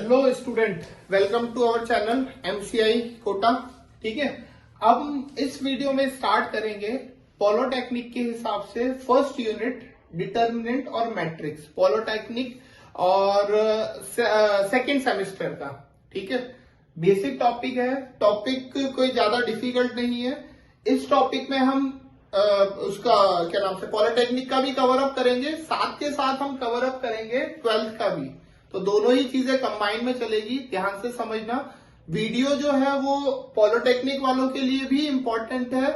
Hello student, welcome to our channel MCI Kota. ठीक है, अब हम इस वीडियो में स्टार्ट करेंगे पॉलोटेक्निक के हिसाब से फर्स्ट यूनिट डिटर्मिनेंट और मैट्रिक्स, पॉलोटेक्निक और सेकंड सेमेस्टर का। ठीक है, बेसिक टॉपिक है, टॉपिक कोई ज्यादा डिफिकल्ट नहीं है। इस टॉपिक में हम उसका क्या नाम से पॉलिटेक्निक का भी कवर अप करेंगे, साथ के साथ हम कवर अप करेंगे 12th का भी। तो दोनों ही चीजें कंबाइन में चलेगी, ध्यान से समझना। वीडियो जो है वो पॉलिटेक्निक वालों के लिए भी इम्पोर्टेंट है,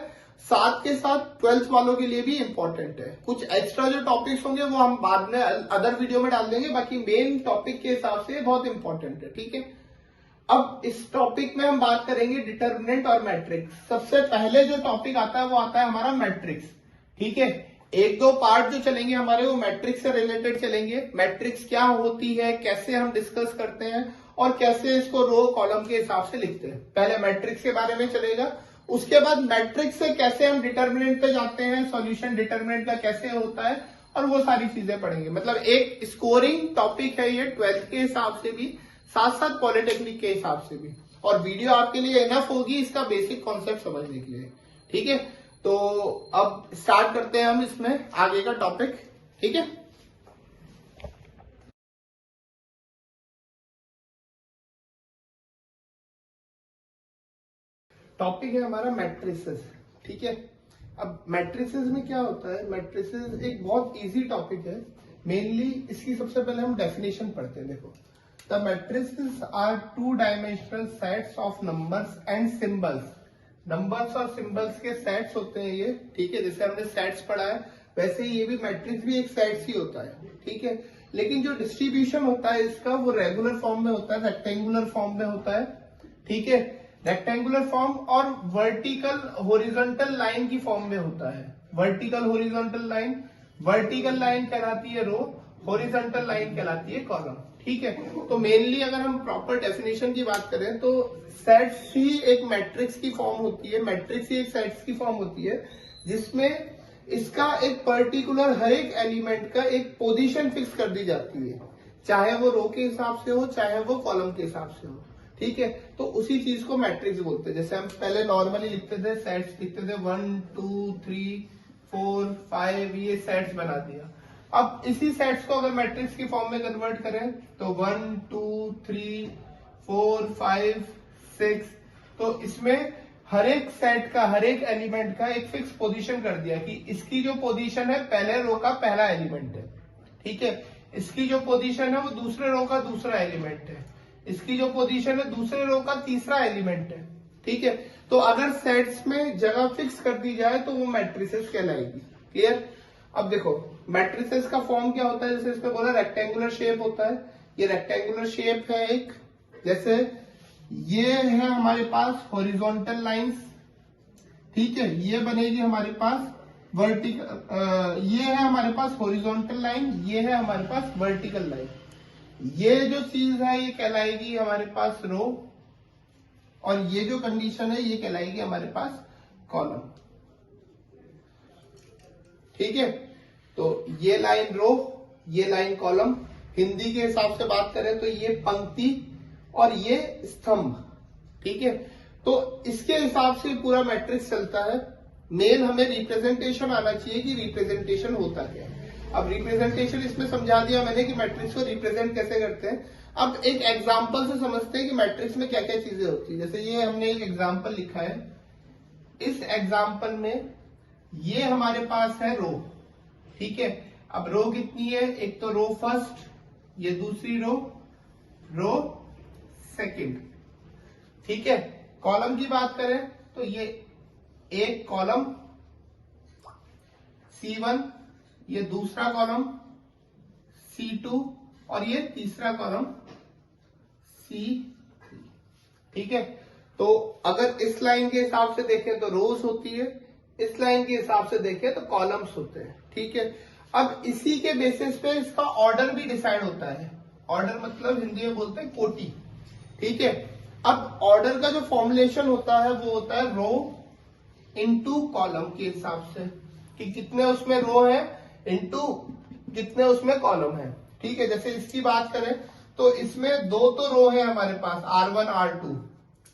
साथ के साथ 12th वालों के लिए भी इम्पोर्टेंट है। कुछ एक्स्ट्रा जो टॉपिक्स होंगे वो हम बाद में अदर वीडियो में डाल देंगे, बाकी मेन टॉपिक के हिसाब से बहुत इंपॉर्टेंट है। ठीक है, अब इस टॉपिक में हम बात करेंगे डिटर्मिनेंट और मैट्रिक्स। सबसे पहले जो टॉपिक आता है वो आता है हमारा मैट्रिक्स। ठीक है, एक दो पार्ट जो चलेंगे हमारे वो मैट्रिक्स से रिलेटेड चलेंगे। मैट्रिक्स क्या होती है, कैसे हम डिस्कस करते हैं और कैसे इसको रो कॉलम के हिसाब से लिखते हैं, पहले मैट्रिक्स के बारे में चलेगा। उसके बाद मैट्रिक्स से कैसे हम डिटर्मिनेंट पे जाते हैं, सॉल्यूशन डिटर्मिनेंट का कैसे होता है, और वो सारी चीजें पढ़ेंगे। मतलब एक स्कोरिंग टॉपिक है ये 12th के हिसाब से भी, साथ साथ पॉलिटेक्निक के हिसाब से भी। और वीडियो आपके लिए इनफ होगी इसका बेसिक कॉन्सेप्ट समझने के लिए। ठीक है, तो अब स्टार्ट करते हैं हम इसमें आगे का टॉपिक। ठीक है, टॉपिक है हमारा मैट्रिसेस। ठीक है, अब मैट्रिसेस में क्या होता है, मैट्रिसेस एक बहुत इजी टॉपिक है। मेनली इसकी सबसे पहले हम डेफिनेशन पढ़ते हैं। देखो, the matrices are two dimensional sets of numbers and symbols. Numbers और सिंबल्स के सेट्स होते हैं ये। ठीक है, जैसे हमने सेट्स पढ़ा है वैसे ही ये भी मैट्रिक्स भी एक सेट्स ही होता है। ठीक है, लेकिन जो डिस्ट्रीब्यूशन होता है इसका वो रेगुलर फॉर्म में होता है, रेक्टेंगुलर फॉर्म में होता है। ठीक है, रेक्टेंगुलर फॉर्म और वर्टिकल हॉरिजॉन्टल लाइन की फॉर्म में होता है। Vertical horizontal line, vertical line कहलाती है रो, हॉरिजॉन्टल लाइन कहलाती है कॉलम। ठीक है, तो मेनली अगर हम प्रॉपर डेफिनेशन की बात करें तो सेट्स ही एक मैट्रिक्स की फॉर्म होती है, मैट्रिक्स ही एक सेट्स की फॉर्म होती है, जिसमें इसका एक पर्टिकुलर हर एक एलिमेंट का एक पोजीशन फिक्स कर दी जाती है, चाहे वो रो के हिसाब से हो चाहे वो कॉलम के हिसाब से हो। ठीक है, तो उसी चीज को मैट्रिक्स बोलते हैं। जैसे हम पहले नॉर्मली लिखते थे, सेट्स लिखते थे 1 2 3 4 5, ये सेट्स बना दिया। अब इसी सेट्स को अगर मैट्रिक्स की फॉर्म में कन्वर्ट करें तो 1 2 3 4 5 6, तो इसमें हर एक सेट का हर एक एलिमेंट का एक फिक्स पोजीशन कर दिया कि इसकी जो पोजीशन है पहले रो का पहला एलिमेंट है। ठीक है, इसकी जो पोजीशन है वो दूसरे रो का दूसरा एलिमेंट है, इसकी जो पोजीशन है दूसरे रो का तीसरा एलिमेंट है। ठीक है, तो अगर सेट्स में जगह फिक्स कर दी जाए तो वो मैट्रिसेस कहलाएगी। क्लियर? अब देखो, मैट्रिसेस का फॉर्म क्या होता है, जैसे इसमें बोला रेक्टेंगुलर शेप होता है। ये रेक्टेंगुलर शेप है एक, जैसे ये है हमारे पास हॉरिजॉन्टल लाइंस। ठीक है, ये बनेगी हमारे पास वर्टिकल, ये है हमारे पास हॉरिजॉन्टल लाइन, ये है हमारे पास वर्टिकल लाइन। ये जो चीज है ये कहलाएगी हमारे पास रो, और ये जो कंडीशन है ये कहलाएगी हमारे पास कॉलम। ठीक है, तो ये लाइन रो, ये लाइन कॉलम। हिंदी के हिसाब से बात करें तो ये पंक्ति और ये स्तंभ। ठीक है, तो इसके हिसाब से पूरा मैट्रिक्स चलता है। मेन हमें रिप्रेजेंटेशन आना चाहिए कि रिप्रेजेंटेशन होता क्या है। अब रिप्रेजेंटेशन इसमें समझा दिया मैंने कि मैट्रिक्स को रिप्रेजेंट कैसे करते हैं। अब एक एग्जांपल से समझते हैं कि मैट्रिक्स में क्या क्या चीजें होती है। जैसे ये हमने एक एग्जांपल लिखा है, इस एग्जांपल में ये हमारे पास है रो। ठीक है, अब रो कितनी है, एक तो रो फर्स्ट, ये दूसरी रो, रो सेकंड। ठीक है, कॉलम की बात करें तो ये एक कॉलम C1, ये दूसरा कॉलम C2 और ये तीसरा कॉलम C3। ठीक है, तो अगर इस लाइन के हिसाब से देखें तो रोज होती है, इस लाइन के हिसाब से देखें तो कॉलम्स होते हैं। ठीक है, अब इसी के बेसिस पे इसका ऑर्डर भी डिसाइड होता है। ऑर्डर मतलब हिंदी में बोलते हैं कोटि। ठीक है, अब ऑर्डर का जो फॉर्मुलेशन होता है वो होता है रो इनटू कॉलम के हिसाब से, कि कितने उसमें रो है इनटू कितने उसमें कॉलम है। ठीक है, जैसे इसकी बात करें तो इसमें दो तो रो है हमारे पास R1 R2,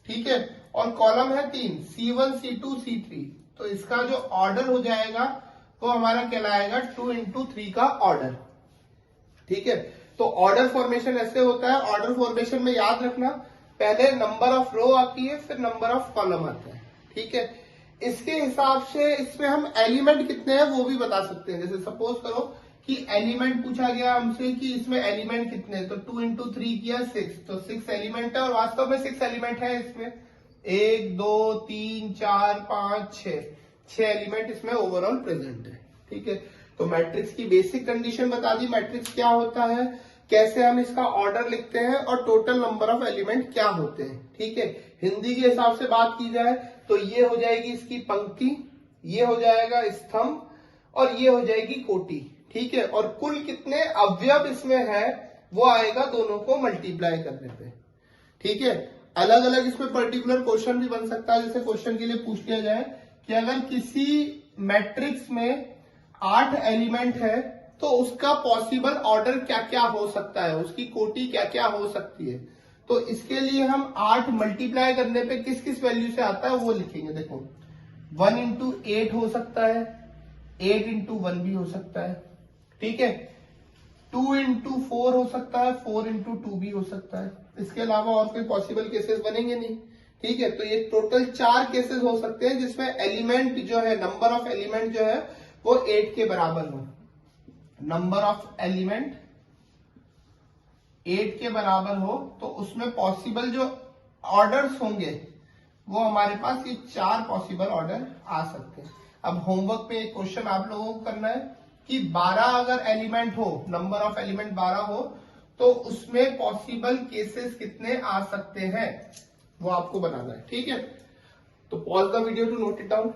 ठीक है, और कॉलम है 3 C1 C2 C3। तो इसका जो ऑर्डर हो जाएगा वो हमारा कहलाएगा 2 into 3 का ऑर्डर, ठीक है। तो ऑर्डर फॉर्मेशन ऐसे होता है। ऑर्डर फॉर्मेशन में याद रखना पहले नंबर ऑफ रो आती है, फिर नंबर ऑफ कॉलम आता है, ठीक है। इसके हिसाब से इसमें हम एलिमेंट कितने हैं वो भी बता सकते हैं। जैसे सपोज करो कि एलिमेंट पूछा गया हमसे कि इसमें एलिमेंट कितने हैं, तो 2 into 3 किया 6, तो 6 एलिमेंट है, और वास्तव में 6 एलिमेंट है इसमें। 1 2 3 4 5 6 एलिमेंट इसमें ओवरऑल प्रेजेंट है, ठीक है। तो मैट्रिक्स की बेसिक कंडीशन बता दी, मैट्रिक्स क्या होता है, कैसे हम इसका ऑर्डर लिखते हैं, और टोटल नंबर ऑफ एलिमेंट क्या होते हैं, ठीक है। हिंदी के हिसाब से बात की जाए तो ये हो जाएगी इसकी पंक्ति, ये हो जाएगा स्तंभ, और ये हो जाएगी कोटि, ठीक है। और कुल कितने अवयव इसमें है वो आएगा दोनों को मल्टीप्लाई करने पे, ठीक है। अलग अलग इसमें पर्टिकुलर क्वेश्चन भी बन सकता है। जैसे क्वेश्चन के लिए पूछ लिया जाए कि अगर किसी मैट्रिक्स में 8 एलिमेंट है तो उसका पॉसिबल ऑर्डर क्या क्या हो सकता है, उसकी कोटि क्या क्या हो सकती है। तो इसके लिए हम 8 मल्टीप्लाई करने पे किस किस वैल्यू से आता है वो लिखेंगे। देखो 1 into 8 हो सकता है, 8 into 1 भी हो सकता है, ठीक है। 2 into 4 हो सकता है, 4 into 2 भी हो सकता है। इसके अलावा और कोई पॉसिबल केसेस बनेंगे नहीं, ठीक है। तो ये टोटल 4 केसेस हो सकते हैं जिसमें एलिमेंट जो है, नंबर ऑफ एलिमेंट जो है वो 8 के बराबर हो। नंबर ऑफ एलिमेंट 8 के बराबर हो तो उसमें पॉसिबल जो ऑर्डर्स होंगे वो हमारे पास ये 4 पॉसिबल ऑर्डर आ सकते हैं। अब होमवर्क पे एक क्वेश्चन आप लोगों को करना है कि 12 अगर एलिमेंट हो, नंबर ऑफ एलिमेंट 12 हो, तो उसमें पॉसिबल केसेस कितने आ सकते हैं वो आपको बनाना है, ठीक है। तो pause the video to note it down.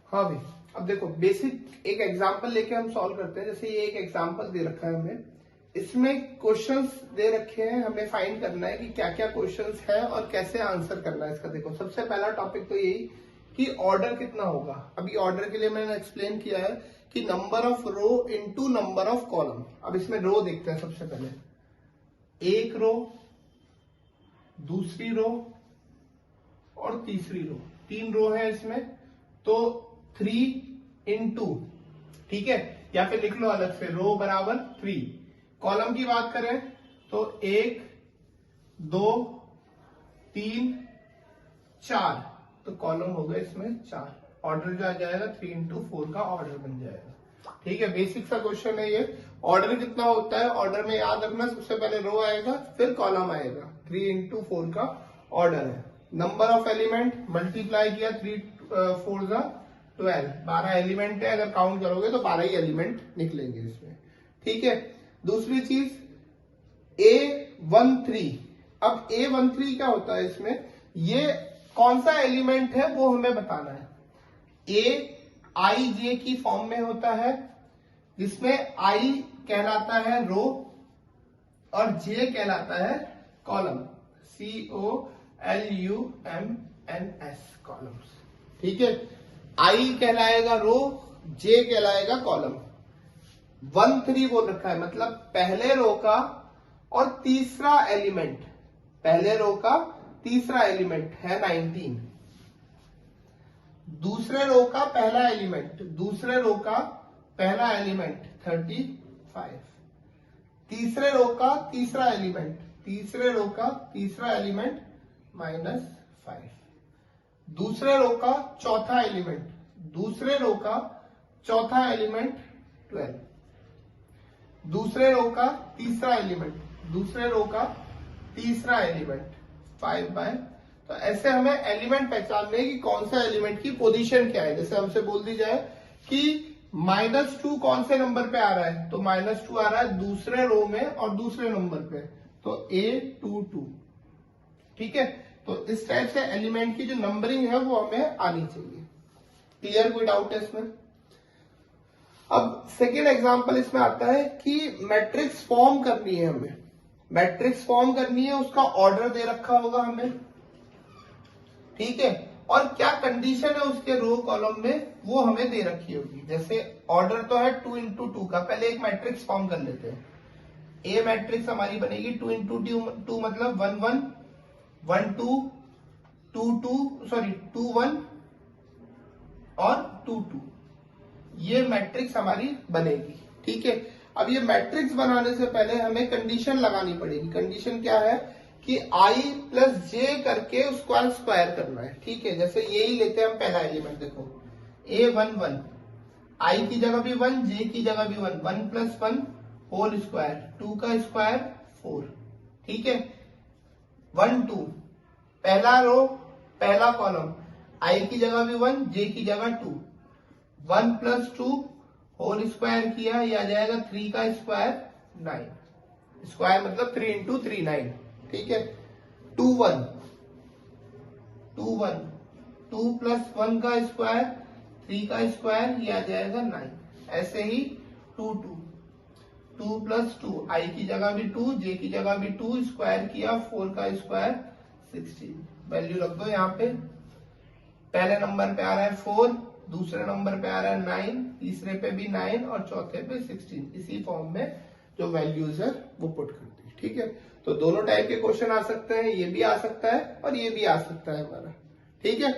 हाँ भाई, अब देखो बेसिक एक एग्जांपल लेके हम सॉल्व करते हैं। जैसे ये एक एग्जांपल दे रखा है हमें, इसमें क्वेश्चंस दे रखे हैं, हमें फाइंड करना है कि क्या क्या क्वेश्चंस है और कैसे आंसर करना है इसका। देखो सबसे पहला टॉपिक तो यही कि ऑर्डर कितना होगा। अभी ऑर्डर के लिए मैंने एक्सप्लेन किया है कि number of row into number of column. अब इसमें रो देखते हैं सबसे पहले, एक रो, दूसरी रो और तीसरी रो, 3 रो है इसमें, तो 3 into, ठीक है, या फिर लिख लो अलग से, रो बराबर 3। कॉलम की बात करें तो 1 2 3 4, तो कॉलम हो गए इसमें 4। ऑर्डर जो आ जाएगा 3 into 4 का ऑर्डर बन जाएगा, ठीक है। बेसिक सा क्वेश्चन है ये। ऑर्डर कितना होता है, ऑर्डर में याद रखना सबसे पहले रो आएगा फिर कॉलम आएगा। 3 into 4 का ऑर्डर है। नंबर ऑफ एलिमेंट मल्टीप्लाई किया, 3 4 12, 12 एलिमेंट है, अगर काउंट करोगे तो 12 ही एलिमेंट निकलेंगे इसमें, ठीक है। दूसरी चीज A13। अब A13 क्या होता है इसमें, ये कौन सा एलिमेंट है वो हमें बताना है। A I J की फॉर्म में होता है, जिसमें I कहलाता है रो और J कहलाता है कॉलम, COLUMNS, कॉलम्स, ठीक है। I कहलाएगा रो, J कहलाएगा कॉलम। 13 बोल रखा है, मतलब पहले रो का और तीसरा एलिमेंट, पहले रो का तीसरा एलिमेंट है 19। दूसरे रो का पहला एलिमेंट, दूसरे रो का पहला एलिमेंट 35। तीसरे रो का तीसरा एलिमेंट, तीसरे रो का तीसरा एलिमेंट -5। दूसरे रो का चौथा एलिमेंट, दूसरे रो का चौथा एलिमेंट 12। दूसरे रो का तीसरा एलिमेंट, दूसरे रो का तीसरा एलिमेंट 5/। तो ऐसे हमें एलिमेंट पहचानने की कौन सा एलिमेंट की पोजीशन क्या है। जैसे हमसे बोल दी जाए कि -2 कौन से नंबर पे आ रहा है, तो -2 आ रहा है दूसरे रो में और दूसरे नंबर पे, तो A22, ठीक है। तो इस टाइप से एलिमेंट की जो नंबरिंग है वो हमें आनी चाहिए। क्लियर, कोई डाउट है इसमें। अब सेकेंड एग्जांपल इसमें आता है कि मैट्रिक्स फॉर्म करनी है हमें, मैट्रिक्स फॉर्म करनी है, उसका ऑर्डर दे रखा होगा हमें, ठीक है, और क्या कंडीशन है उसके रो कॉलम में वो हमें दे रखी होगी। जैसे ऑर्डर तो है 2 into 2 का, पहले एक मैट्रिक्स फॉर्म कर लेते हैं। ए मैट्रिक्स हमारी बनेगी 2 इंटू 2 मतलब 1 1 1 2 2 2 सॉरी 2 1 और 2 2, ये मैट्रिक्स हमारी बनेगी। ठीक है, अब ये मैट्रिक्स बनाने से पहले हमें कंडीशन लगानी पड़ेगी। कंडीशन क्या है कि i प्लस जे करके उसको स्क्वायर करना है। ठीक है, जैसे यही लेते हैं हम पहला एलिमेंट, देखो a1 1, i की जगह भी 1, j की जगह भी 1, 1 प्लस 1 होल स्क्वायर, 2 का स्क्वायर 4। ठीक है, 1 2 पहला रो पहला कॉलम, i की जगह भी 1, j की जगह 2, 1 प्लस 2 होल स्क्वायर किया, ये आ जाएगा 3 का स्क्वायर 9, स्क्वायर मतलब 3 इंटू 3 9। ठीक है, 2 1 2 1 2 प्लस 1 का स्क्वायर 3 का स्क्वायर, ये आ जाएगा 9। ऐसे ही 2 2 2 प्लस 2, i की जगह भी 2, j की जगह भी 2, स्क्वायर किया 4 का स्क्वायर 16। वैल्यू रख दो यहाँ पे, पहले नंबर पे आ रहा है 4, दूसरे नंबर पे आ रहा है 9, तीसरे पे भी 9 और चौथे पे 16। इसी फॉर्म में जो वैल्यूज है वो पुट कर दी। ठीक है, तो दोनों टाइप के क्वेश्चन आ सकते हैं, ये भी आ सकता है और ये भी आ सकता है हमारा। ठीक है,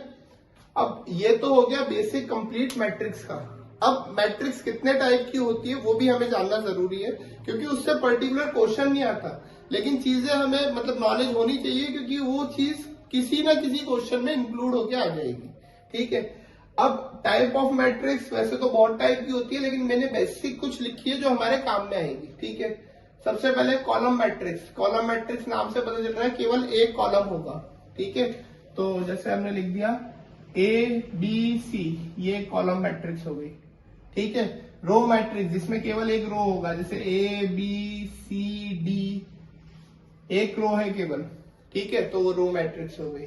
अब ये तो हो गया बेसिक कंप्लीट मैट्रिक्स का। अब मैट्रिक्स कितने टाइप की होती है वो भी हमें जानना जरूरी है, क्योंकि उससे पर्टिकुलर क्वेश्चन नहीं आता, लेकिन चीजें हमें मतलब नॉलेज होनी चाहिए, क्योंकि वो चीज किसी ना किसी क्वेश्चन में इंक्लूड होके आ जाएगी। ठीक है, अब टाइप ऑफ मैट्रिक्स वैसे तो बहुत टाइप की होती है, लेकिन मैंने बेसिक कुछ लिखी है जो हमारे काम में आएगी। ठीक है, सबसे पहले कॉलम मैट्रिक्स। कॉलम मैट्रिक्स नाम से पता चल रहा है केवल एक कॉलम होगा। ठीक है, तो जैसे हमने लिख दिया ए बी सी, ये कॉलम मैट्रिक्स हो गई। ठीक है, रो मैट्रिक्स जिसमें केवल एक रो होगा, जैसे ए बी सी डी, एक रो है केवल। ठीक है, तो वो रो मैट्रिक्स हो गई।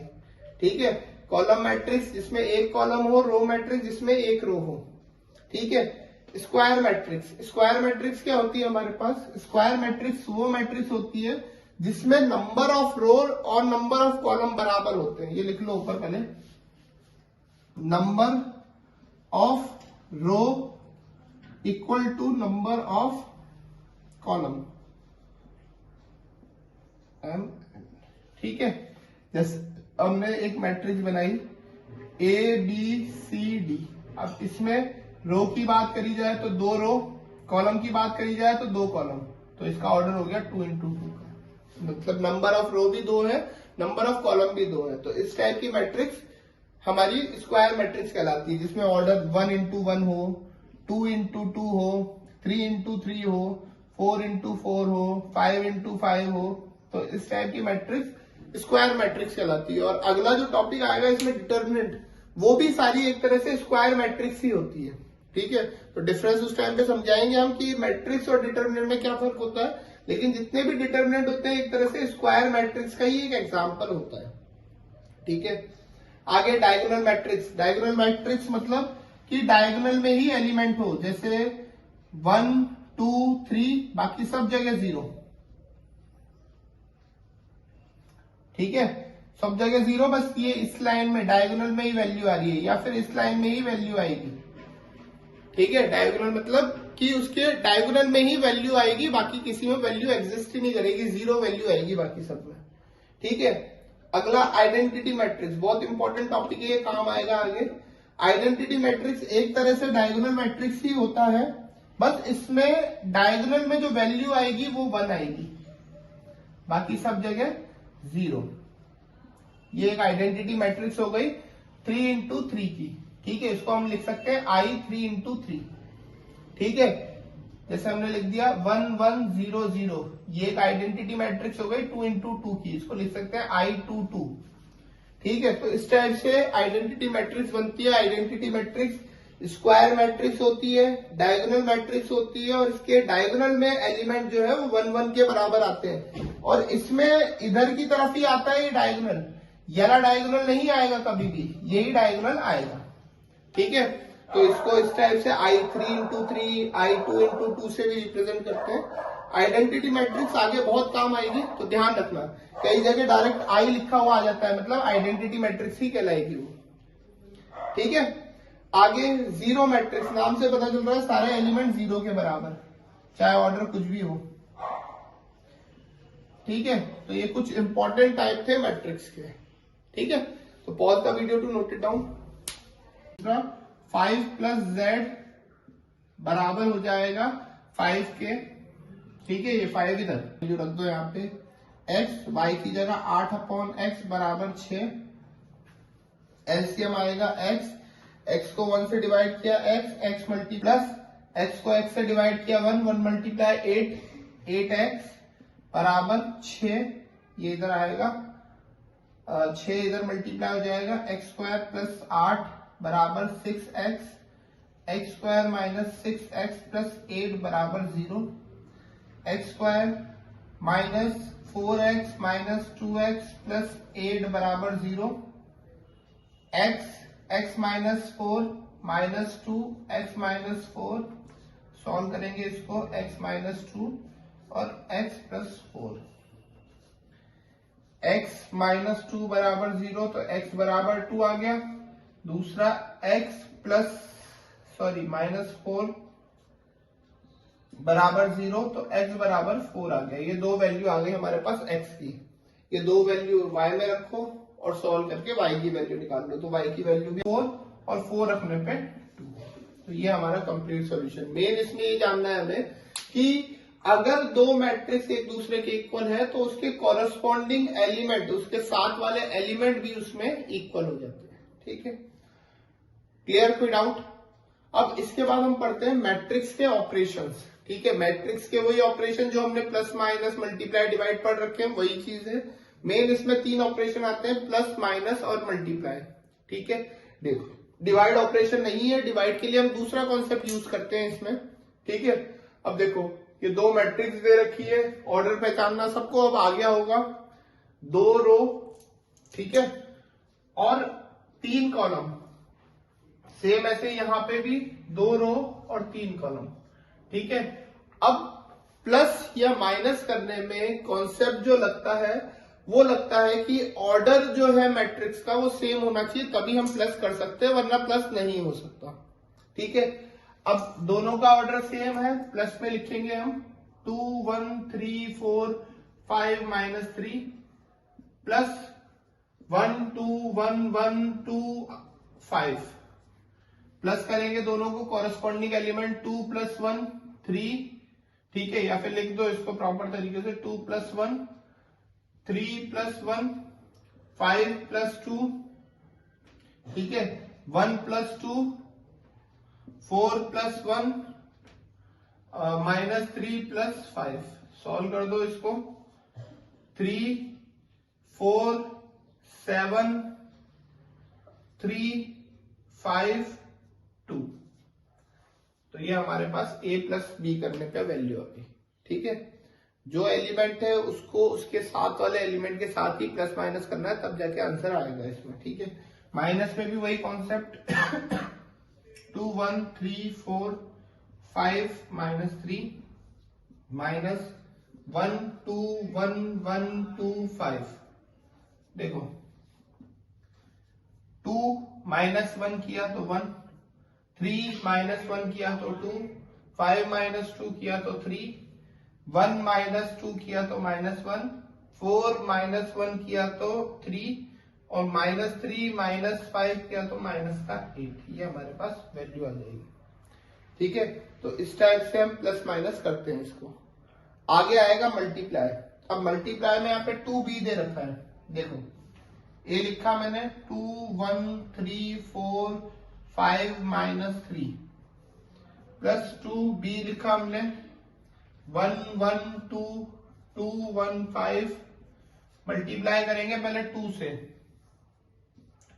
ठीक है, कॉलम मैट्रिक्स जिसमें एक कॉलम हो, रो मैट्रिक्स जिसमें एक रो हो। ठीक है, स्क्वायर मैट्रिक्स। स्क्वायर मैट्रिक्स क्या होती है हमारे पास? स्क्वायर मैट्रिक्स वो मैट्रिक्स होती है जिसमें नंबर ऑफ रो और नंबर ऑफ कॉलम बराबर होते हैं। ये लिख लो ऊपर पहले, number of row equal to number of column M. ठीक है, जैसे हमने एक मैट्रिक्स बनाई ए बी सी डी। अब इसमें रो की बात करी जाए तो 2 रो, कॉलम की बात करी जाए तो 2 कॉलम, तो इसका ऑर्डर हो गया 2 इंटू 2 का। मतलब नंबर ऑफ रो भी 2 है, नंबर ऑफ कॉलम भी 2 है। तो इस टाइप की मैट्रिक्स हमारी स्क्वायर मैट्रिक्स कहलाती है, जिसमें ऑर्डर 1 इंटू 1 हो, 2 इंटू 2 हो, 3 इंटू 3 हो, 4 इंटू 4 हो, 5 इंटू 5 हो। तो इस टाइप की मैट्रिक्स स्क्वायर मैट्रिक्स कहलाती है। और अगला जो टॉपिक आएगा इसमें डिटर्मिनेंट, वो भी सारी एक तरह से स्क्वायर मैट्रिक्स ही होती है। ठीक है, तो डिफरेंस उस टाइम पे समझाएंगे हम कि मैट्रिक्स और डिटर्मिनेंट में क्या फर्क होता है, लेकिन जितने भी डिटर्मिनेंट होते हैं एक तरह से स्क्वायर मैट्रिक्स का ही एक एग्जांपल होता है। ठीक है, आगे डायगोनल मैट्रिक्स। डायगोनल मैट्रिक्स मतलब कि डायगोनल में ही एलिमेंट हो, जैसे 1 2 3, बाकी सब जगह 0। ठीक है, सब जगह 0, बस ये इस लाइन में डायगोनल में ही वैल्यू आ रही है, या फिर इस लाइन में ही वैल्यू आएगी। ठीक है, डायगोनल मतलब कि उसके डायगोनल में ही वैल्यू आएगी, बाकी किसी में वैल्यू एग्जिस्ट ही नहीं करेगी, 0 वैल्यू आएगी बाकी सब में। ठीक है, अगला आइडेंटिटी मैट्रिक्स, बहुत इंपॉर्टेंट टॉपिक है, ये काम आएगा आगे। आइडेंटिटी मैट्रिक्स एक तरह से डायगोनल मैट्रिक्स ही होता है, बस इसमें डायगोनल में जो वैल्यू आएगी वो 1 आएगी, बाकी सब जगह 0। ये एक आइडेंटिटी मैट्रिक्स हो गई 3 इंटू 3 की। ठीक है, इसको हम लिख सकते हैं I 3 इंटू 3। ठीक है, जैसे हमने लिख दिया 1 1 0 0, ये एक आइडेंटिटी मैट्रिक्स हो गई 2 इंटू 2 की, इसको लिख सकते हैं I 2 2। ठीक है, तो इस टाइप से आइडेंटिटी मैट्रिक्स बनती है। आइडेंटिटी मैट्रिक्स स्क्वायर मैट्रिक्स होती है, डायगोनल मैट्रिक्स होती है, और इसके डायगोनल में एलिमेंट जो है वो 1 1 के बराबर आते हैं, और इसमें इधर की तरफ ही आता है ये डायगोनल, याला डायगोनल नहीं आएगा कभी भी, यही डायगोनल आएगा। ठीक है, तो इसको इस टाइप से I 3 इंटू 3, I 2 इंटू 2 से भी रिप्रेजेंट करते हैं। आइडेंटिटी मैट्रिक्स आगे बहुत काम आएगी, तो ध्यान रखना, कई जगह डायरेक्ट I लिखा हुआ आ जाता है, मतलब आइडेंटिटी मैट्रिक्स ही कहलाएगी वो। ठीक है, आगे जीरो मैट्रिक्स, नाम से पता चल रहा है सारे एलिमेंट 0 के बराबर, चाहे ऑर्डर कुछ भी हो। ठीक है, तो ये कुछ इंपॉर्टेंट टाइप थे मैट्रिक्स के। ठीक है, तो pause the video to note it down. 5 plus Z बराबर हो जाएगा 5 के, ठीक है, ये 5 इधर जो रख दो यहाँ पे, एक्स वाई की जगह 8/x बराबर 6, एलसीएम आएगा एक्स को 1 से डिवाइड किया एक्स मल्टीप्लस एक्स को x से डिवाइड किया 1 मल्टीप्लाई 8x बराबर 6, ये इधर आएगा 6 इधर मल्टीप्लाई हो जाएगा, x² प्लस 8 बराबर 6x, x² minus 6x plus 8 बराबर 0, x² minus 4x minus 2x plus 8 बराबर 0, x minus 4 minus 2 x minus 4, solve करेंगे इसको, x माइनस 2 और x प्लस 4, x माइनस 2 बराबर 0 तो x बराबर 2 आ गया, दूसरा x प्लस माइनस 4 बराबर 0 तो x बराबर 4 आ गया। ये दो वैल्यू आ गई हमारे पास x की, ये दो वैल्यू y में रखो और सॉल्व करके y की वैल्यू निकाल लो, तो y की वैल्यू भी 4 और 4 रखने पे 2, तो ये हमारा कंप्लीट सॉल्यूशन। मेन इसमें ये जानना है हमें कि अगर दो मैट्रिक्स एक दूसरे के इक्वल है तो उसके कॉरस्पॉन्डिंग एलिमेंट, उसके साथ वाले एलिमेंट भी उसमें इक्वल हो जाते हैं। ठीक है, क्लियर, कोई डाउट? अब इसके बाद हम पढ़ते हैं मैट्रिक्स के ऑपरेशंस। ठीक है, मैट्रिक्स के वही ऑपरेशन जो हमने प्लस माइनस मल्टीप्लाई डिवाइड पढ़ रखे हैं, वही चीज है। मेन इसमें 3 ऑपरेशन आते हैं, प्लस माइनस और मल्टीप्लाई। ठीक है, देखो डिवाइड ऑपरेशन नहीं है, डिवाइड के लिए हम दूसरा कॉन्सेप्ट यूज करते हैं इसमें। ठीक है, अब देखो ये दो मैट्रिक्स दे रखी है, ऑर्डर पहचानना सबको अब आ गया होगा, 2 रो, ठीक है, और 3 कॉलम, सेम ऐसे यहां पे भी 2 रो और 3 कॉलम। ठीक है, अब प्लस या माइनस करने में कॉन्सेप्ट जो लगता है वो लगता है कि ऑर्डर जो है मैट्रिक्स का वो सेम होना चाहिए, तभी हम प्लस कर सकते हैं, वरना प्लस नहीं हो सकता। ठीक है, अब दोनों का ऑर्डर सेम है, प्लस में लिखेंगे हम 2 1 3 4 5 माइनस 3 प्लस 1 2 1 1 2 5, प्लस करेंगे दोनों को, कॉरस्पॉन्डिंग एलिमेंट 2 प्लस 1 3, ठीक है, या फिर लिख दो इसको प्रॉपर तरीके से 2 प्लस 1 3 प्लस 1 5 प्लस 2, ठीक है, 1 plus 2 4 plus 1 minus 3 plus 5, solve कर दो इसको, 3 4 7 3 5 2, तो ये हमारे पास a प्लस बी करने पे वैल्यू आ गई। ठीक है, जो एलिमेंट है उसको उसके साथ वाले एलिमेंट के साथ ही प्लस माइनस करना है, तब जाके आंसर आएगा इसमें। ठीक है, माइनस में भी वही कॉन्सेप्ट 2 1 3 4 5 माइनस 3 माइनस 1 2 1 1 2 5, देखो 2 माइनस 1 किया तो 1, 3 माइनस 1 किया तो 2, 5 माइनस 2 किया तो 3, 1 माइनस 2 किया तो -1, 4 माइनस 1 किया तो 3, और -3 माइनस 5 किया तो -8, ये हमारे पास वैल्यू आ जाएगी। ठीक है, तो इस टाइप से हम प्लस माइनस करते हैं इसको। आगे आएगा मल्टीप्लाई। अब मल्टीप्लाई में यहाँ पे 2b दे रखा है, देखो ए लिखा मैंने 2 1 3 4 5 माइनस 3 प्लस 2b लिखा हमने 1 1 2 2 1 5, मल्टीप्लाई करेंगे पहले 2 से,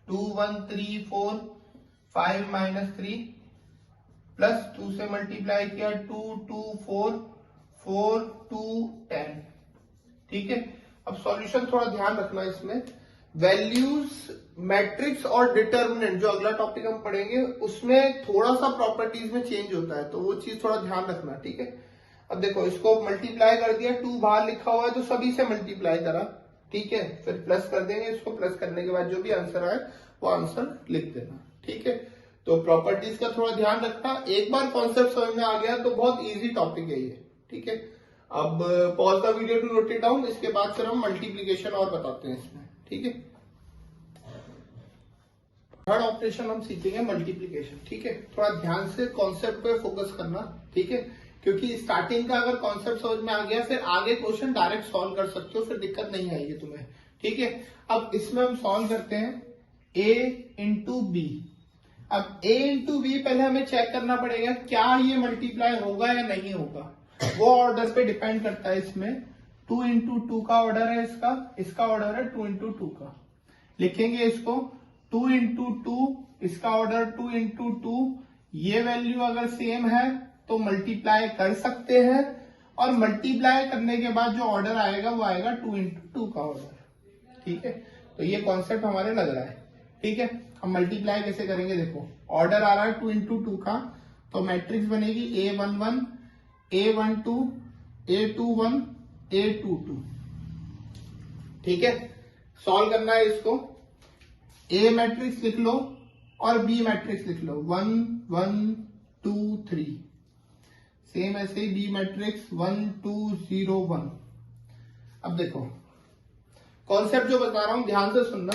2 1 3 4 5 माइनस 3 प्लस 2 से मल्टीप्लाई किया 2 2 4 4 2 10। ठीक है, अब सॉल्यूशन थोड़ा ध्यान रखना इसमें, वैल्यूज मैट्रिक्स और डिटर्मिनेंट जो अगला टॉपिक हम पढ़ेंगे उसमें थोड़ा सा प्रॉपर्टीज में चेंज होता है, तो वो चीज थोड़ा ध्यान रखना। ठीक है, अब देखो इसको मल्टीप्लाई कर दिया, 2 बाहर लिखा हुआ है तो सभी से मल्टीप्लाई करा, ठीक है, फिर प्लस कर देंगे इसको, प्लस करने के बाद जो भी आंसर आए वो आंसर लिख देना। ठीक है, तो प्रॉपर्टीज का थोड़ा ध्यान रखना, एक बार कॉन्सेप्ट समझ में आ गया तो बहुत इजी टॉपिक है ये। ठीक है, अब pause the video to note it down, इसके बाद फिर हम मल्टीप्लीकेशन और बताते हैं इसमें, ठीक है। थर्ड ऑपरेशन हम सीखेंगे मल्टीप्लीकेशन, ठीक है। थोड़ा ध्यान से कॉन्सेप्ट पे फोकस करना, ठीक है, क्योंकि स्टार्टिंग का अगर कॉन्सेप्ट समझ में आ गया फिर आगे क्वेश्चन डायरेक्ट सॉल्व कर सकते हो, फिर दिक्कत नहीं आएगी तुम्हें, ठीक है। अब इसमें हम सॉल्व करते हैं a इंटू बी। अब a इंटू बी पहले हमें चेक करना पड़ेगा क्या ये मल्टीप्लाई होगा या नहीं होगा, वो ऑर्डर पे डिपेंड करता है। इसमें 2 इंटू 2 का ऑर्डर है, इसका ऑर्डर है 2 इंटू 2 का। लिखेंगे इसको 2 इंटू 2, इसका ऑर्डर 2 इंटू 2। ये वैल्यू अगर सेम है तो मल्टीप्लाई कर सकते हैं, और मल्टीप्लाई करने के बाद जो ऑर्डर आएगा वो आएगा 2 इंटू 2 का ऑर्डर, ठीक है। तो ये कॉन्सेप्ट हमारे लग रहा है, ठीक है। हम मल्टीप्लाई कैसे करेंगे, देखो ऑर्डर आ रहा है 2 इंटू 2 का, तो मैट्रिक्स बनेगी A11, A12, A21, A22, ठीक है। सॉल्व करना है इसको, A मैट्रिक्स लिख लो और B मैट्रिक्स लिख लो, 1 1 2 3। सेम ऐसे ही B मैट्रिक्स 1 2 0 1। अब देखो कॉन्सेप्ट जो बता रहा हूं ध्यान से सुनना।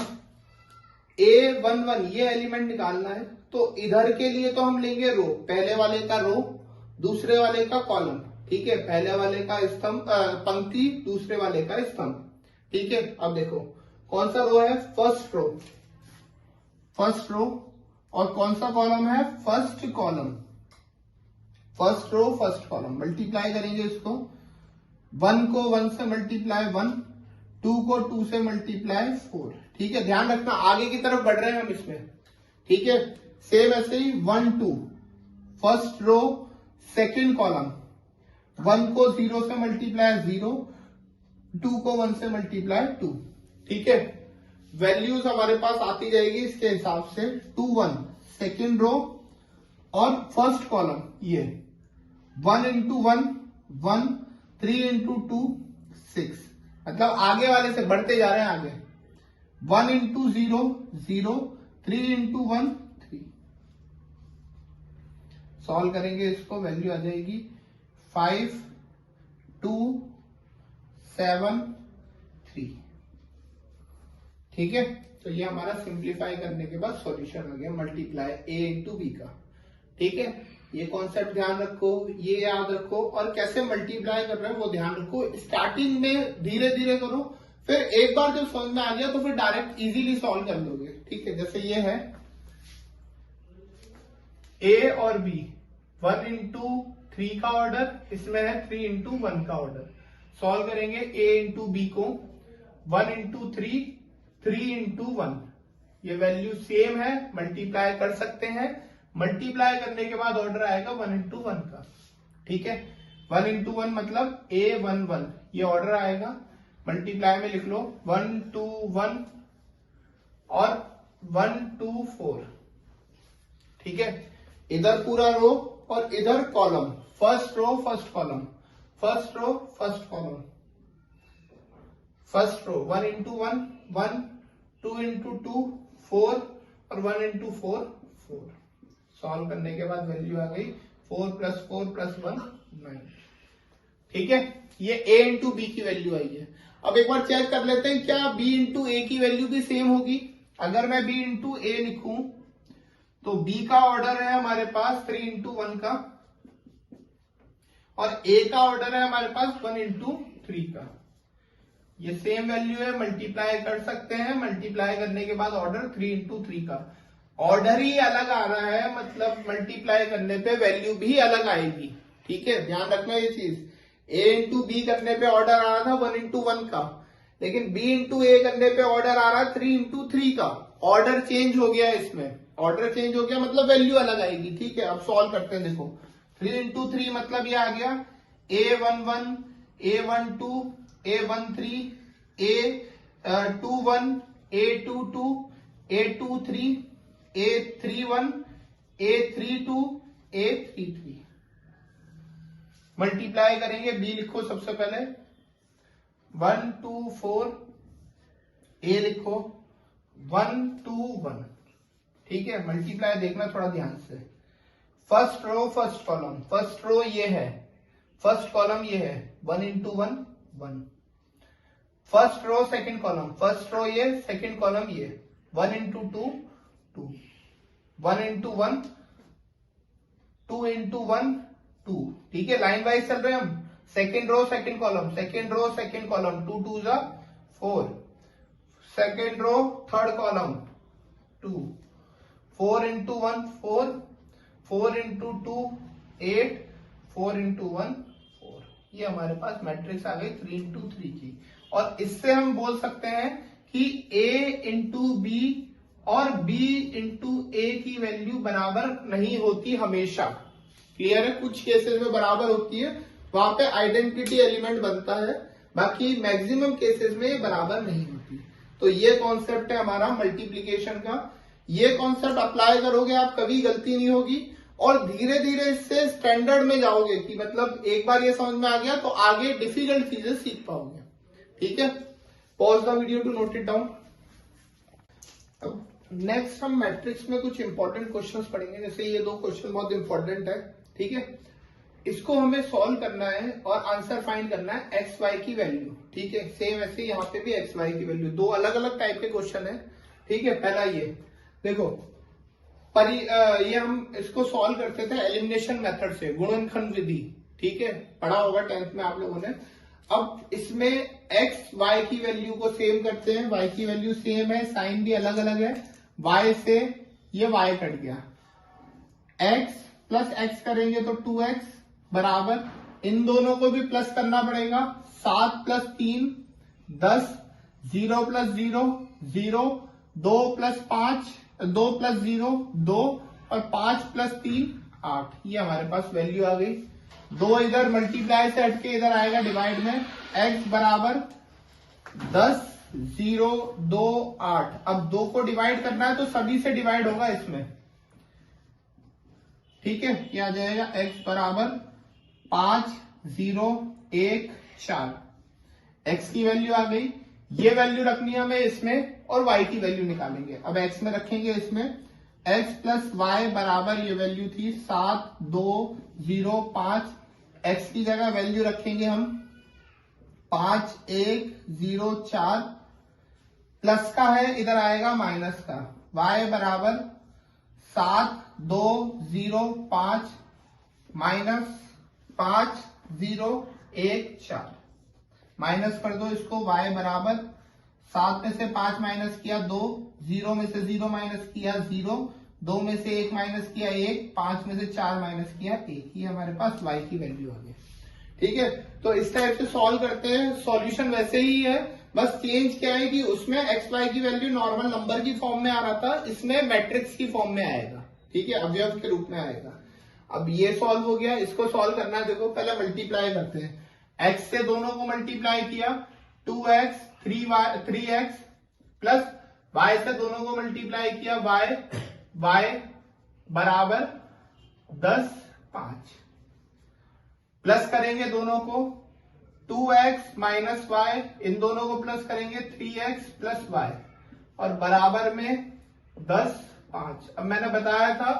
A11 ये एलिमेंट निकालना है, तो इधर के लिए तो हम लेंगे रो, पहले वाले का रो, दूसरे वाले का कॉलम, ठीक है। पहले वाले का स्तंभ पंक्ति, दूसरे वाले का स्तंभ, ठीक है। अब देखो कौन सा रो है, फर्स्ट रो, और कौन सा कॉलम है, first column. First row first column, multiply करेंगे इसको, 1 को 1 से मल्टीप्लाई 1, 2 को 2 से मल्टीप्लाई 4, ठीक है। ध्यान रखना आगे की तरफ बढ़ रहे हैं हम इसमें, ठीक है। सेम ऐसे ही 1 2, फर्स्ट रो सेकंड कॉलम, 1 को 0 से मल्टीप्लाई 0, 2 को 1 से मल्टीप्लाई 2, ठीक है। वैल्यूज हमारे पास आती जाएगी इसके हिसाब से 2 1 सेकेंड रो, और फर्स्ट कॉलम ये 1 इंटू 1 1, 3 इंटू 2 6, मतलब आगे वाले से बढ़ते जा रहे हैं आगे। 1 इंटू 0 0, 3 इंटू 1 3। सॉल्व करेंगे इसको, वैल्यू आ जाएगी 5 2 7 3, ठीक है। तो ये हमारा सिंप्लीफाई करने के बाद सॉल्यूशन आ गया मल्टीप्लाई A इंटू बी का, ठीक है। ये कॉन्सेप्ट ध्यान रखो, ये याद रखो, और कैसे मल्टीप्लाई कर रहे हैं वो ध्यान रखो। स्टार्टिंग में धीरे धीरे करो, फिर एक बार जब समझ में आ गया तो फिर डायरेक्ट इजीली सॉल्व कर लोगे, ठीक है। जैसे ये है A और B, 1 इंटू 3 का ऑर्डर, इसमें है 3 इंटू 1 का ऑर्डर। सॉल्व करेंगे A इंटू बी को, 1 इंटू 3, 3 इंटू 1। ये वैल्यू सेम है, मल्टीप्लाई कर सकते हैं। मल्टीप्लाई करने के बाद ऑर्डर आएगा 1 इंटू 1 का, ठीक है। 1 इंटू 1 मतलब A11, ये ऑर्डर आएगा। मल्टीप्लाई में लिख लो 1 2 1 और 1 2 4, ठीक है। इधर पूरा रो और इधर column, first row first column, first row first column, first row 1 into 1 1, 2 into 2 4, और 1 इंटू 4 4। सॉल्व करने के बाद वैल्यू आ गई 4 + 4 + 1 9, ठीक है। ये A इंटू बी की वैल्यू आई है। अब एक बार चेक कर लेते हैं क्या B इंटू ए की वैल्यू भी सेम होगी। अगर मैं B इंटू ए लिखूं तो B का ऑर्डर है हमारे पास 3 इंटू 1 का, और A का ऑर्डर है हमारे पास 1 इंटू 3 का। ये सेम वैल्यू है, मल्टीप्लाई कर सकते हैं। मल्टीप्लाई करने के बाद ऑर्डर 3 इंटू 3 का, ऑर्डर ही अलग आ रहा है, मतलब मल्टीप्लाई करने पे वैल्यू भी अलग आएगी, ठीक है। ध्यान रखना ये चीज, A इंटू बी करने पे ऑर्डर आ रहा था 1 इंटू 1 का, लेकिन B इंटू ए करने पे ऑर्डर आ रहा है 3 इंटू 3 का। ऑर्डर चेंज हो गया, इसमें ऑर्डर चेंज हो गया मतलब वैल्यू अलग आएगी, ठीक है। अब सॉल्व करते हैं, देखो 3 इंटू 3 मतलब ये आ गया A11, A12, A13, A21, A22, A23, A31, A32, A33। Multiply करेंगे, बी लिखो सबसे पहले 1 2 4, ए लिखो 1 2 1, ठीक है। मल्टीप्लाई देखना थोड़ा ध्यान से। First row first column, first row ये है, फर्स्ट कॉलम ये है, 1 into 1 1, first row second column, first row ये सेकंड कॉलम ये, 1 इंटू 2 2, 1 इंटू 1 2 इंटू 1 2, ठीक है। लाइन वाइज चल रहे हैं हम, second row second column, second row second column, 2 2 जा 4, second row third column 2, 4 into 1 4, 4 into 2 8, 4 into 1 4, ये हमारे पास मैट्रिक्स आ गई 3 इंटू 3 की। और इससे हम बोल सकते हैं कि A इंटू बी और B इंटू ए की वैल्यू बराबर नहीं होती हमेशा। क्लियर है? कुछ केसेस में बराबर होती है, वहां पे आइडेंटिटी एलिमेंट बनता है, बाकी मैक्सिमम केसेस में ये बराबर नहीं होती। तो ये कॉन्सेप्ट है हमारा मल्टीप्लीकेशन का। ये कॉन्सेप्ट अप्लाई करोगे आप, कभी गलती नहीं होगी, और धीरे धीरे इससे स्टैंडर्ड में जाओगे कि मतलब एक बार ये समझ में आ गया तो आगे डिफिकल्ट चीजें सीख पाओगे। ठीक है, pause the video to note it down. अब नेक्स्ट हम मैट्रिक्स में कुछ इंपॉर्टेंट क्वेश्चंस पढ़ेंगे, जैसे ये 2 क्वेश्चन बहुत इंपॉर्टेंट है। ठीक है, इसको हमें सॉल्व करना है और आंसर फाइंड करना है एक्स वाई की वैल्यू। ठीक है, सेम ऐसे यहाँ पे भी एक्स वाई की वैल्यू, 2 अलग अलग टाइप के क्वेश्चन है। ठीक है, पहला ये देखो, ये हम इसको सॉल्व करते थे एलिमिनेशन मेथड से, गुणनखंड विधि। ठीक है, पढ़ा होगा 10th में आप लोगों ने। अब इसमें एक्स वाई की वैल्यू को सेम करते हैं, वाई की वैल्यू सेम है, साइन भी अलग अलग है। वाई से ये वाई कट गया, एक्स प्लस एक्स करेंगे तो 2x बराबर, इन दोनों को भी प्लस करना पड़ेगा, 7 प्लस 3 10, 0 प्लस 0 0, 2 प्लस 5 2 प्लस 0 2, और 5 प्लस 3 8। ये हमारे पास वैल्यू आ गई। 2 इधर मल्टीप्लाई से हटके इधर आएगा डिवाइड में, x बराबर 10 0 2 8। अब 2 को डिवाइड करना है तो सभी से डिवाइड होगा इसमें। ठीक है, क्या आ जाएगा, x बराबर 5 0 1 4। x की वैल्यू आ गई, ये वैल्यू रखनी है हमें इसमें, और y की वैल्यू निकालेंगे। अब x में रखेंगे इसमें, x प्लस वाई बराबर ये वैल्यू थी 7 2 0 5। x की जगह वैल्यू रखेंगे हम 5 1 0 4, प्लस का है इधर आएगा माइनस का, y बराबर 7 2 0 5 माइनस 5 0 1 4। माइनस कर दो इसको, y बराबर 7 में से 5 माइनस किया 2, 0 में से 0 माइनस किया 0, 2 में से 1 माइनस किया 1, 5 में से 4 माइनस किया 1। ये हमारे पास y की वैल्यू आ गई। ठीक है, तो इस टाइप से सॉल्व करते हैं, सॉल्यूशन वैसे ही है, बस चेंज क्या है कि उसमें एक्स वाई की वैल्यू नॉर्मल नंबर की फॉर्म में आ रहा था, इसमें मैट्रिक्स की फॉर्म में आएगा। ठीक है, अवयव के रूप में आएगा। अब ये सॉल्व हो गया, इसको सॉल्व करना है। देखो पहले मल्टीप्लाई करते हैं, x से दोनों को मल्टीप्लाई किया 2x 3x, प्लस y से दोनों को मल्टीप्लाई किया y बराबर 10 5, प्लस करेंगे दोनों को 2x माइनस y, इन दोनों को प्लस करेंगे 3x प्लस y, और बराबर में 10 5। अब मैंने बताया था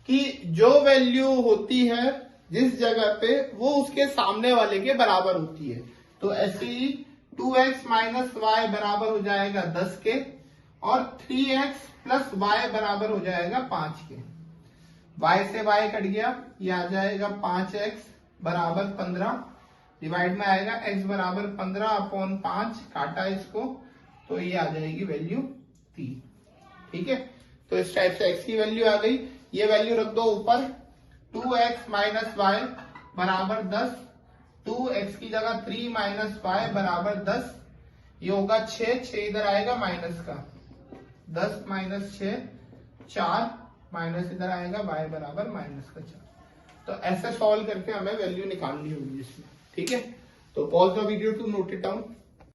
कि जो वैल्यू होती है जिस जगह पे, वो उसके सामने वाले के बराबर होती है। तो ऐसे ही 2x माइनस वाई बराबर हो जाएगा 10 के, और 3x प्लस वाई बराबर हो जाएगा 5 के। y से y कट गया, ये आ जाएगा 5x बराबर 15, डिवाइड में आएगा x बराबर 15/5, काटा इसको तो ये आ जाएगी वैल्यू 3। ठीक है, तो इस टाइप से x की वैल्यू आ गई। ये वैल्यू रख दो ऊपर, 2x माइनस वाई बराबर 10, 2x की जगह 3 माइनस वाई बराबर 10, ये होगा 6 इधर आएगा माइनस का, 10 माइनस 6 4, माइनस इधर आएगा y बराबर माइनस का 4। तो ऐसे सॉल्व करके हमें वैल्यू निकालनी होगी इसमें। ठीक है, तो pause the video to note it down.